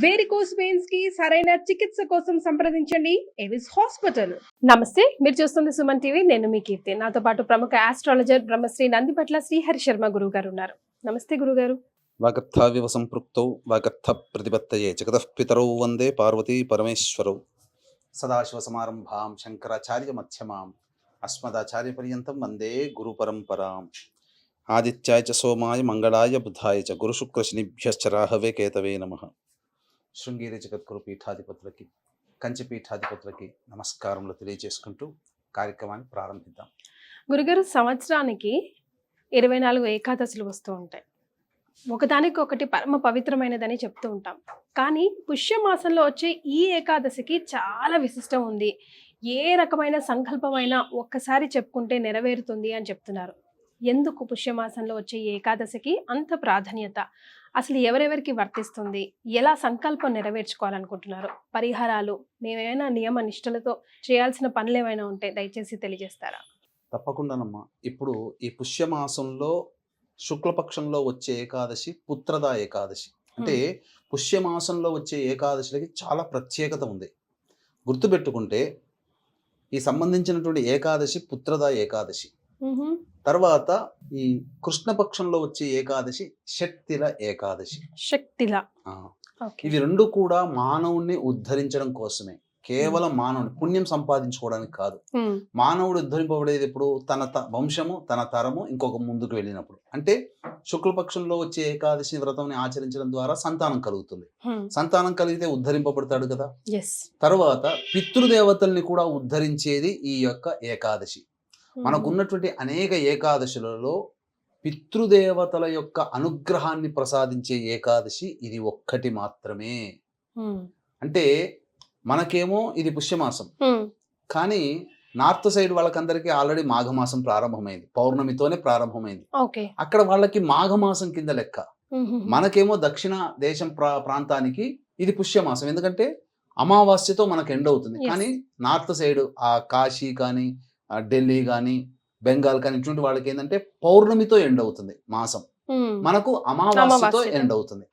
Varicose veins కి సరైన చికిత్స కోసం సంప్రదించండి ఎవిస్ హాస్పిటల్. నమస్తే, మీరు చూస్తుంది సుమన్ టీవీ. నేను మీ కీర్తి. నాతో పాటు ప్రముఖ ఆస్ట్రాలజర్ బ్రహ్మశ్రీ నందిపట్ల శ్రీహరి శర్మ గురువు గారు ఉన్నారు. నమస్తే గురుగారు. వాగర్థావివ సంపృక్తౌ వాగర్థ ప్రతిపత్తయే జగతః పితరౌ వందే పార్వతీ పరమేశ్వరౌ. సదాశివ సమారంభాం శంకరాచార్య మధ్యమాం అస్మదాచార్య పర్యంతం వందే గురు పరంపరాం. ఆదిత్యాయ చ సోమాయ మంగళాయ బుధాయ చ గురు శుక్ర శనిభ్యశ్చ రాహవే కేతవే నమః. శృంగేరి జగద్గురు పీఠాధిపతులకి, కంచి పీఠాధిపతులకి నమస్కారములు తెలియజేసుకుంటూ కార్యక్రమాన్ని ప్రారంభిద్దాం. గురుగారు, సంవత్సరానికి 24 ఏకాదశులు వస్తూ ఉంటాయి. ఒకదానికి ఒకటి పరమ పవిత్రమైనదని చెప్తూ ఉంటాం. కానీ పుష్యమాసంలో వచ్చే ఈ ఏకాదశికి చాలా విశిష్టం ఉంది. ఏ రకమైన సంకల్పమైనా ఒక్కసారి చెప్పుకుంటే నెరవేరుతుంది అని చెప్తున్నారు. ఎందుకు పుష్యమాసంలో వచ్చే ఈ ఏకాదశికి అంత ప్రాధాన్యత? అసలు ఎవరెవరికి వర్తిస్తుంది? ఎలా సంకల్పం నెరవేర్చుకోవాలనుకుంటున్నారు? పరిహారాలు, మేమేమైనా నియమ నిష్టలతో చేయాల్సిన పనులు ఏమైనా ఉంటే దయచేసి తెలియజేస్తారా? తప్పకుండానమ్మా. ఇప్పుడు ఈ పుష్యమాసంలో శుక్లపక్షంలో వచ్చే ఏకాదశి పుత్రదా ఏకాదశి. అంటే పుష్యమాసంలో వచ్చే ఏకాదశికి చాలా ప్రత్యేకత ఉంది. గుర్తుపెట్టుకుంటే ఈ సంబంధించినటువంటి ఏకాదశి పుత్రదా ఏకాదశి. తర్వాత ఈ కృష్ణపక్షంలో వచ్చే ఏకాదశి షట్తిల ఏకాదశి. శక్తిల ఇవి రెండు కూడా మానవుణ్ణి ఉద్ధరించడం కోసమే. కేవలం మానవుని పుణ్యం సంపాదించుకోవడానికి కాదు. మానవుడు ఉద్ధరింపబడేది ఎప్పుడు? తన వంశము, తన తరము ఇంకొక ముందుకు వెళ్ళినప్పుడు. అంటే శుక్లపక్షంలో వచ్చే ఏకాదశి వ్రతం ఆచరించడం ద్వారా సంతానం కలుగుతుంది. సంతానం కలిగితే ఉద్ధరింపబడతాడు కదా. తర్వాత పితృదేవతల్ని కూడా ఉద్ధరించేది ఈ యొక్క ఏకాదశి. మనకున్నటువంటి అనేక ఏకాదశులలో పితృదేవతల యొక్క అనుగ్రహాన్ని ప్రసాదించే ఏకాదశి ఇది ఒక్కటి మాత్రమే. అంటే మనకేమో ఇది పుష్యమాసం, కానీ నార్త్ సైడ్ వాళ్ళకందరికీ ఆల్రెడీ మాఘమాసం ప్రారంభమైంది, పౌర్ణమితోనే ప్రారంభమైంది. అక్కడ వాళ్ళకి మాఘమాసం కింద లెక్క. మనకేమో దక్షిణ దేశం ప్రాంతానికి ఇది పుష్యమాసం, ఎందుకంటే అమావాస్యతో మనకు ఎండ్ అవుతుంది. కానీ నార్త్ సైడ్ ఆ కాశీ కానీ ఢిల్లీ కానీ బెంగాల్ కానీ ఇటువంటి వాళ్ళకి ఏంటంటే పౌర్ణమితో ఎండ్ అవుతుంది మాసం, మనకు అమావాస్యతో ఎండ్ అవుతుంది.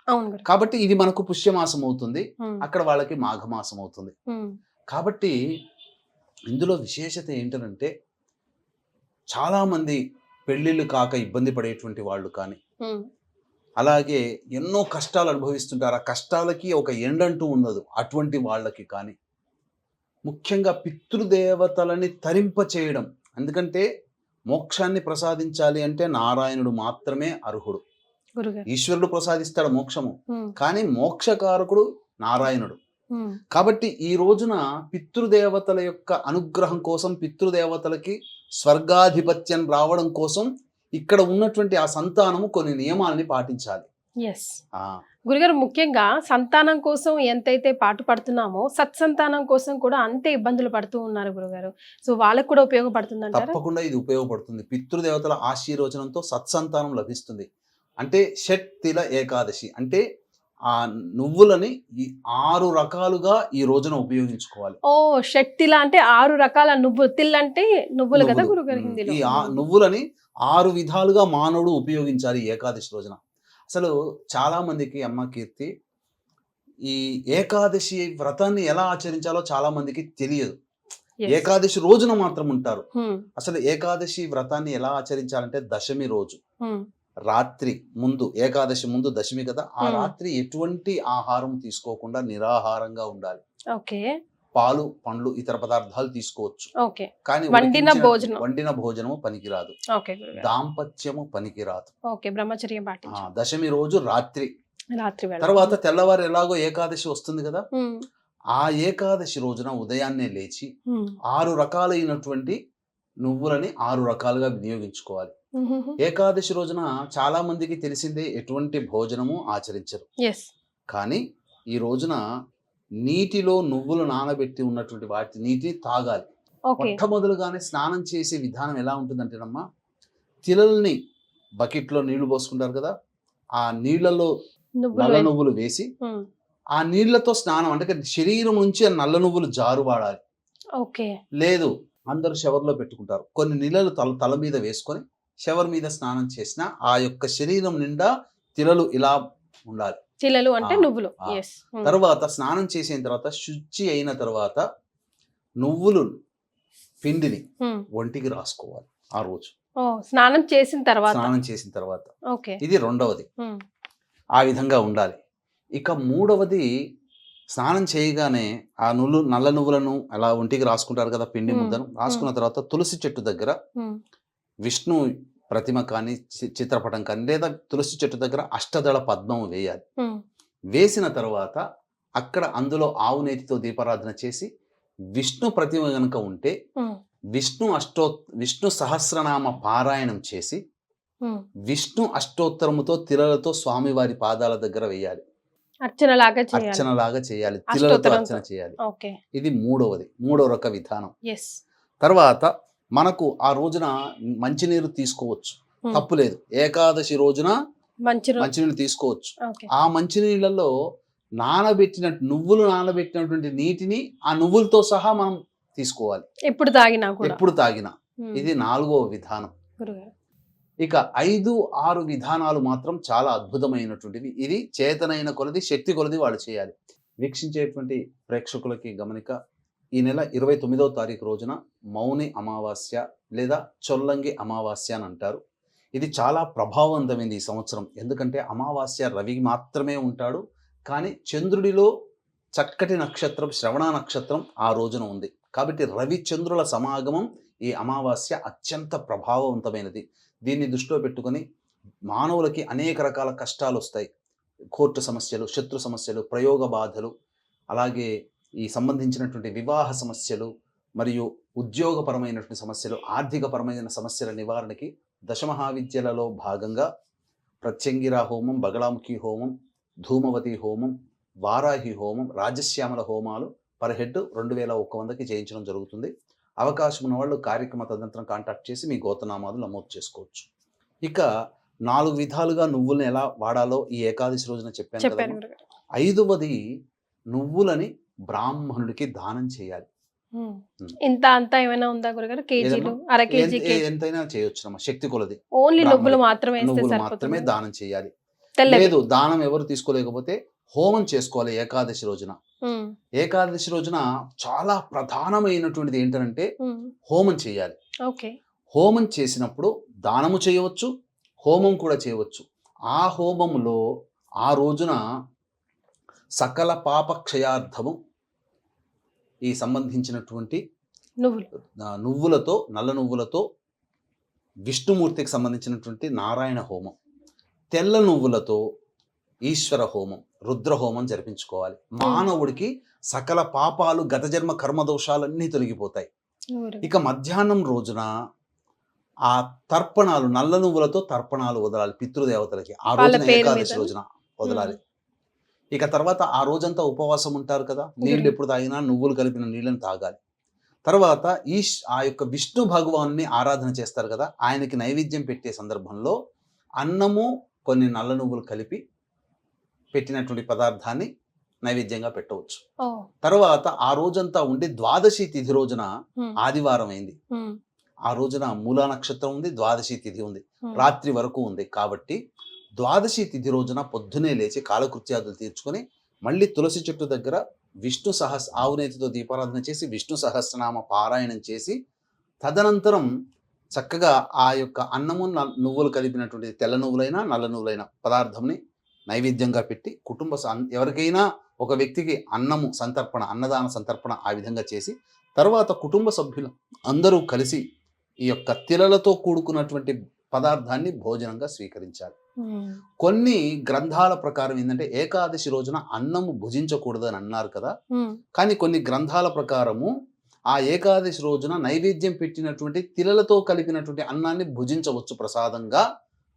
కాబట్టి ఇది మనకు పుష్యమాసం అవుతుంది, అక్కడ వాళ్ళకి మాఘమాసం అవుతుంది. కాబట్టి ఇందులో విశేషత ఏంటంటే చాలా మంది పెళ్లిళ్ళు కాక ఇబ్బంది పడేటువంటి వాళ్ళు కానీ, అలాగే ఎన్నో కష్టాలు అనుభవిస్తుంటారు. ఆ కష్టాలకి ఒక ఎండ్ అంటూ ఉండదు. అటువంటి వాళ్ళకి కానీ ముఖ్యంగా పితృదేవతలని తరింప చేయడం. ఎందుకంటే మోక్షాన్ని ప్రసాదించాలి అంటే నారాయణుడు మాత్రమే అర్హుడు. ఈశ్వరుడు ప్రసాదిస్తాడు మోక్షము, కానీ మోక్షకారకుడు నారాయణుడు. కాబట్టి ఈ రోజున పితృదేవతల యొక్క అనుగ్రహం కోసం, పితృదేవతలకి స్వర్గాధిపత్యం రావడం కోసం ఇక్కడ ఉన్నటువంటి ఆ సంతానము కొన్ని నియమాలని పాటించాలి. గురుగారు, ముఖ్యంగా సంతానం కోసం ఎంతైతే పాటు పడుతున్నామో సత్సంతానం కోసం కూడా అంతే ఇబ్బందులు పడుతూ ఉన్నారు గురుగారు. సో వాళ్ళకు కూడా ఉపయోగపడుతుంది? తప్పకుండా ఇది ఉపయోగపడుతుంది. పితృదేవతల ఆశీర్వచనంతో సత్సంతానం లభిస్తుంది. అంటే షట్తిల ఏకాదశి అంటే ఆ నువ్వులని 6 రకాలుగా ఈ రోజున ఉపయోగించుకోవాలి. షట్తిల అంటే 6 రకాల నువ్వు, తిల్ అంటే నువ్వులు కదా గురుగారు హిందీలో. ఈ నువ్వులని 6 విధాలుగా మానవుడు ఉపయోగించాలి ఏకాదశి రోజున. అసలు చాలా మందికి అమ్మ కీర్తి ఈ ఏకాదశి వ్రతాన్ని ఎలా ఆచరించాలో చాలా మందికి తెలియదు. ఏకాదశి రోజున మాత్రం ఉంటారు. అసలు ఏకాదశి వ్రతాన్ని ఎలా ఆచరించాలంటే దశమి రోజు రాత్రి ముందు, ఏకాదశి ముందు దశమి కదా, ఆ రాత్రి ఎటువంటి ఆహారం తీసుకోకుండా నిరాహారంగా ఉండాలి. పాలు, పండ్లు, ఇతర పదార్థాలు తీసుకోవచ్చు, కానీ వండిన భోజనము పనికిరాదు, దాంపత్యము పనికిరాదు. దశమి రోజు రాత్రి. తర్వాత తెల్లవారు ఎలాగో ఏకాదశి వస్తుంది కదా, ఆ ఏకాదశి రోజున ఉదయాన్నే లేచి 6 రకాలైనటువంటి నువ్వులని 6 రకాలుగా వినియోగించుకోవాలి. ఏకాదశి రోజున చాలా మందికి తెలిసిందే ఎటువంటి భోజనము ఆచరించరు, కానీ ఈ రోజున నీటిలో నువ్వులు నానబెట్టి ఉన్నటువంటి వాటి నీటిని తాగాలి. మొట్టమొదలుగానే స్నానం చేసే విధానం ఎలా ఉంటుందంటేనమ్మా, తిలల్ని బకెట్లో నీళ్లు పోసుకుంటారు కదా, ఆ నీళ్లలో నల్ల నువ్వులు వేసి ఆ నీళ్లతో స్నానం, అంటే శరీరం నుంచి ఆ నల్ల నువ్వులు జారువాడాలి. లేదు అందరూ షవర్లో పెట్టుకుంటారు, కొన్ని నీళ్ళలు తల మీద వేసుకొని షవర్ మీద స్నానం చేసిన ఆ యొక్క శరీరం నిండా తిలలు ఇలా ఉండాలి. చిల్లలు అంటే ఆ, నువ్వులు. ఆ. ఎస్. తర్వాత స్నానం చేసిన తర్వాత శుచి అయిన తర్వాత నువ్వులు పిండిని ఒంటికి రాసుకోవాలి ఆ రోజు, ఓ, స్నానం చేసిన తర్వాత. స్నానం చేసిన తర్వాత. ఓకే. ఇది రెండవది, ఆ విధంగా ఉండాలి. ఇక మూడవది, స్నానం చేయగానే ఆ నల్ల నువ్వులను అలా ఒంటికి రాసుకుంటారు కదా, పిండి ముద్దను రాసుకున్న తర్వాత తులసి చెట్టు దగ్గర విష్ణు ప్రతిమ కానీ చిత్రపటం కానీ లేదా తులసి చెట్టు దగ్గర అష్టదళ పద్మం వేయాలి. వేసిన తర్వాత అక్కడ అందులో ఆవు నేతితో దీపారాధన చేసి విష్ణు ప్రతిమ గనుక ఉంటే విష్ణు సహస్రనామ పారాయణం చేసి విష్ణు అష్టోత్తరముతో తిలలతో స్వామివారి పాదాల దగ్గర వేయాలి. అర్చనలాగా చేయాలి, తిలలతో అర్చన చేయాలి. ఇది మూడవ రక విధానం. తర్వాత మనకు ఆ రోజున మంచినీరు తీసుకోవచ్చు, తప్పులేదు. ఏకాదశి రోజున మంచినీళ్ళు తీసుకోవచ్చు. ఆ మంచినీళ్ళలో నువ్వులు నానబెట్టినటువంటి నీటిని ఆ నువ్వులతో సహా మనం తీసుకోవాలి ఎప్పుడు తాగినా. ఇది 4వ విధానం. ఇక 5, 6 విధానాలు మాత్రం చాలా అద్భుతమైనటువంటివి. ఇది చేతనైన కొలది, శక్తి కొలది వాళ్ళు చేయాలి. వీక్షించేటువంటి ప్రేక్షకులకి గమనిక, ఈ నెల 29వ తారీఖు రోజున మౌని అమావాస్య లేదా చొల్లంగి అమావాస్య అని అంటారు. ఇది చాలా ప్రభావవంతమైంది ఈ సంవత్సరం. ఎందుకంటే అమావాస్య రవి మాత్రమే ఉంటాడు, కానీ చంద్రుడిలో చక్కటి నక్షత్రం శ్రవణ నక్షత్రం ఆ రోజున ఉంది. కాబట్టి రవి చంద్రుల సమాగమం ఈ అమావాస్య అత్యంత ప్రభావవంతమైనది. దీన్ని దృష్టిలో పెట్టుకొని మానవులకి అనేక రకాల కష్టాలు వస్తాయి. కోర్టు సమస్యలు, శత్రు సమస్యలు, ప్రయోగ బాధలు, అలాగే ఈ సంబంధించినటువంటి వివాహ సమస్యలు మరియు ఉద్యోగపరమైనటువంటి సమస్యలు, ఆర్థికపరమైన సమస్యల నివారణకి దశమహావిద్యలలో భాగంగా ప్రత్యంగిరా హోమం, బగళాముఖి హోమం, ధూమవతి హోమం, వారాహి హోమం, రాజశ్యామల హోమాలు పర్ హెడ్ 2100కి చేయించడం జరుగుతుంది. అవకాశం ఉన్న వాళ్ళు కార్యక్రమ తదనంతరం కాంటాక్ట్ చేసి మీ గోత్రనామాలు నమోదు చేసుకోవచ్చు. ఇక 4 విధాలుగా నువ్వులను ఎలా వాడాలో ఈ ఏకాదశి రోజున చెప్పాను కదా. 5వది, నువ్వులని బ్రాహ్మణుడికి దానం చేయాలి. ఇంత అంతా ఏమైనా ఉందా గురుగారు? కేజీలు, అర కేజీ, ఎంతైనా చేయొచ్చు అమ్మా, శక్తి కొలది. ఓన్లీ నువ్వులు మాత్రమే దానం చేయాలి. లేదు దానం ఎవరు తీసుకోలేకపోతే హోమం చేసుకోవాలి ఏకాదశి రోజున. ఏకాదశి రోజున చాలా ప్రధానమైనటువంటిది ఏంటంటే హోమం చేయాలి. హోమం చేసినప్పుడు దానము చేయవచ్చు, హోమం కూడా చేయవచ్చు. ఆ హోమంలో ఆ రోజున సకల పాప క్షయార్థము ఈ సంబంధించినటువంటి నువ్వులతో, నల్ల నువ్వులతో విష్ణుమూర్తికి సంబంధించినటువంటి నారాయణ హోమం, తెల్ల నువ్వులతో ఈశ్వర హోమం, రుద్ర హోమం జరిపించుకోవాలి. మానవుడికి సకల పాపాలు, గత జన్మ కర్మదోషాలన్నీ తొలగిపోతాయి. ఇక మధ్యాహ్నం రోజున ఆ తర్పణాలు, నల్ల నువ్వులతో తర్పణాలు వదలాలి పితృదేవతలకి. ఆ రోజున ఏకాదశి రోజున వదలాలి. ఇక తర్వాత ఆ రోజంతా ఉపవాసం ఉంటారు కదా, నీళ్ళు ఎప్పుడు తాగినా నువ్వులు కలిపిన నీళ్ళని తాగాలి. తర్వాత ఆ యొక్క విష్ణు భగవాన్ని ఆరాధన చేస్తారు కదా, ఆయనకి నైవేద్యం పెట్టే సందర్భంలో అన్నము, కొన్ని నల్ల నువ్వులు కలిపి పెట్టినటువంటి పదార్థాన్ని నైవేద్యంగా పెట్టవచ్చు. తర్వాత ఆ రోజంతా ఉండి ద్వాదశి తిథి రోజున, ఆదివారం అయింది, ఆ రోజున మూలా నక్షత్రం ఉంది, ద్వాదశి తిథి ఉంది, రాత్రి వరకు ఉంది. కాబట్టి ద్వాదశి తిథి రోజున పొద్దునే లేచి కాలకృత్యాదులు తీర్చుకొని మళ్ళీ తులసి చెట్టు దగ్గర ఆవునేతితో దీపారాధన చేసి విష్ణు సహస్రనామ పారాయణం చేసి తదనంతరం చక్కగా ఆ యొక్క అన్నము, నువ్వులు కలిపినటువంటి తెల్ల నువ్వులైనా నల్ల నువ్వులైన పదార్థంని నైవేద్యంగా పెట్టి ఎవరికైనా ఒక వ్యక్తికి అన్నము సంతర్పణ, అన్నదాన సంతర్పణ ఆ విధంగా చేసి తర్వాత కుటుంబ సభ్యులు అందరూ కలిసి ఈ యొక్క తిలలతో కూడుకున్నటువంటి పదార్థాన్ని భోజనంగా స్వీకరించాలి. కొన్ని గ్రంథాల ప్రకారం ఏంటంటే ఏకాదశి రోజున అన్నము భుజించకూడదు అని అన్నారు కదా, కానీ కొన్ని గ్రంథాల ప్రకారము ఆ ఏకాదశి రోజున నైవేద్యం పెట్టినటువంటి తిలలతో కలిపినటువంటి అన్నాన్ని భుజించవచ్చు ప్రసాదంగా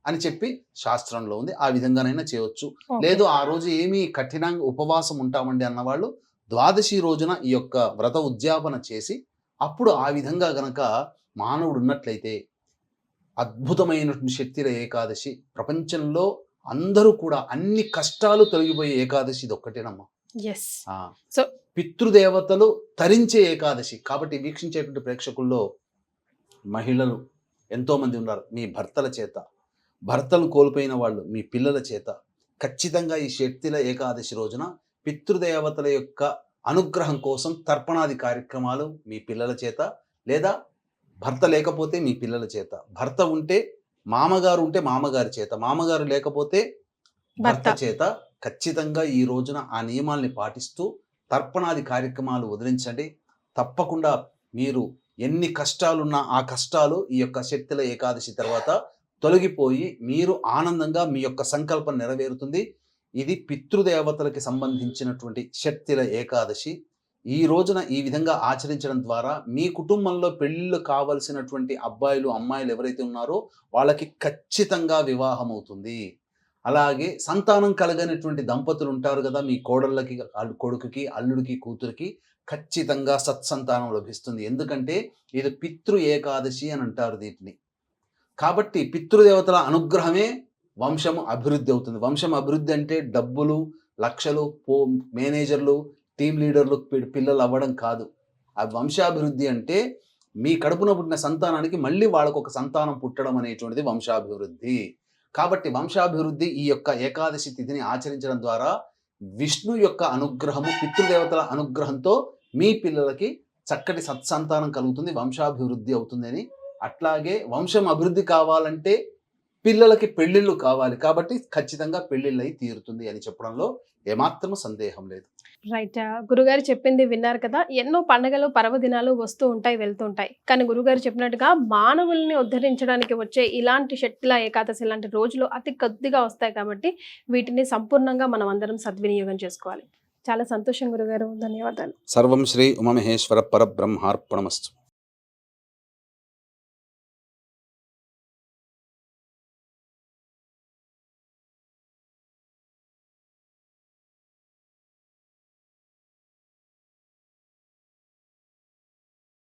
అని చెప్పి శాస్త్రంలో ఉంది. ఆ విధంగానైనా చేయవచ్చు. లేదు ఆ రోజు ఏమీ కఠినంగా ఉపవాసం ఉంటామండి అన్నవాళ్ళు ద్వాదశి రోజున ఈ యొక్క వ్రత ఉద్యాపన చేసి అప్పుడు ఆ విధంగా గనక మానవుడు ఉన్నట్లయితే అద్భుతమైనటువంటి శక్తిల ఏకాదశి. ప్రపంచంలో అందరూ కూడా అన్ని కష్టాలు తొలగిపోయే ఏకాదశి ఇది ఒక్కటేనమ్మా. పితృదేవతలు తరించే ఏకాదశి. కాబట్టి వీక్షించేటువంటి ప్రేక్షకుల్లో మహిళలు ఎంతో మంది ఉన్నారు. మీ భర్తల చేత, భర్తలు కోల్పోయిన వాళ్ళు మీ పిల్లల చేత, ఖచ్చితంగా ఈ షట్తిల ఏకాదశి రోజున పితృదేవతల యొక్క అనుగ్రహం కోసం తర్పణాది కార్యక్రమాలు మీ పిల్లల చేత, లేదా భర్త లేకపోతే మీ పిల్లల చేత, భర్త ఉంటే మామగారు ఉంటే మామగారి చేత, మామగారు లేకపోతే భర్త భర్త. చేత ఖచ్చితంగా ఈ రోజున ఆ నియమాల్ని పాటిస్తూ తర్పణాది కార్యక్రమాలు వదిలించండి. తప్పకుండా మీరు ఎన్ని కష్టాలున్నా ఆ కష్టాలు ఈ యొక్క శక్తుల ఏకాదశి తర్వాత తొలగిపోయి మీరు ఆనందంగా మీ యొక్క సంకల్పం నెరవేరుతుంది. ఇది పితృదేవతలకి సంబంధించినటువంటి శక్తుల ఏకాదశి. ఈ రోజున ఈ విధంగా ఆచరించడం ద్వారా మీ కుటుంబంలో పెళ్ళిళ్ళు కావలసినటువంటి అబ్బాయిలు అమ్మాయిలు ఎవరైతే ఉన్నారో వాళ్ళకి ఖచ్చితంగా వివాహం అవుతుంది. అలాగే సంతానం కలగనటువంటి దంపతులు ఉంటారు కదా, మీ కోడళ్ళకి, కొడుకుకి, అల్లుడికి, కూతురికి ఖచ్చితంగా సత్సంతానం లభిస్తుంది. ఎందుకంటే ఇది పితృ ఏకాదశి అని అంటారు దీన్ని. కాబట్టి పితృదేవతల అనుగ్రహమే వంశము అభివృద్ధి అవుతుంది. వంశం అభివృద్ధి అంటే డబ్బులు, లక్షలు, మేనేజర్లు, టీం లీడర్లు పిల్లలు అవ్వడం కాదు. ఆ వంశాభివృద్ధి అంటే మీ కడుపున పుట్టిన సంతానానికి మళ్ళీ వాళ్ళకు ఒక సంతానం పుట్టడం అనేటువంటిది వంశాభివృద్ధి. కాబట్టి వంశాభివృద్ధి ఈ యొక్క ఏకాదశి తిథిని ఆచరించడం ద్వారా విష్ణు యొక్క అనుగ్రహము, పితృదేవతల అనుగ్రహంతో మీ పిల్లలకి చక్కటి సత్సంతానం కలుగుతుంది, వంశాభివృద్ధి అవుతుందని. అట్లాగే వంశం అభివృద్ధి కావాలంటే పిల్లలకి పెళ్ళిళ్ళు కావాలి. కాబట్టి ఖచ్చితంగా పెళ్ళిళ్ళు అయి తీరుతుంది అని చెప్పడంలో ఏమాత్రము సందేహం లేదు. రైట్. గురుగారు చెప్పింది విన్నారు కదా. ఎన్నో పండగలు పర్వదినాలు వస్తూ ఉంటాయి, వెళ్తూ ఉంటాయి. కానీ గురుగారు చెప్పినట్టుగా మానవుల్ని ఉద్ధరించడానికి వచ్చే ఇలాంటి శక్తిల ఏకాదశి లాంటి రోజులు అతి కొద్దిగా వస్తాయి. కాబట్టి వీటిని సంపూర్ణంగా మనం అందరం సద్వినియోగం చేసుకోవాలి. చాలా సంతోషం గురుగారు, ధన్యవాదాలు. సర్వం శ్రీ ఉమామహేశ్వర పరబ్రహ్మార్పణమస్తు.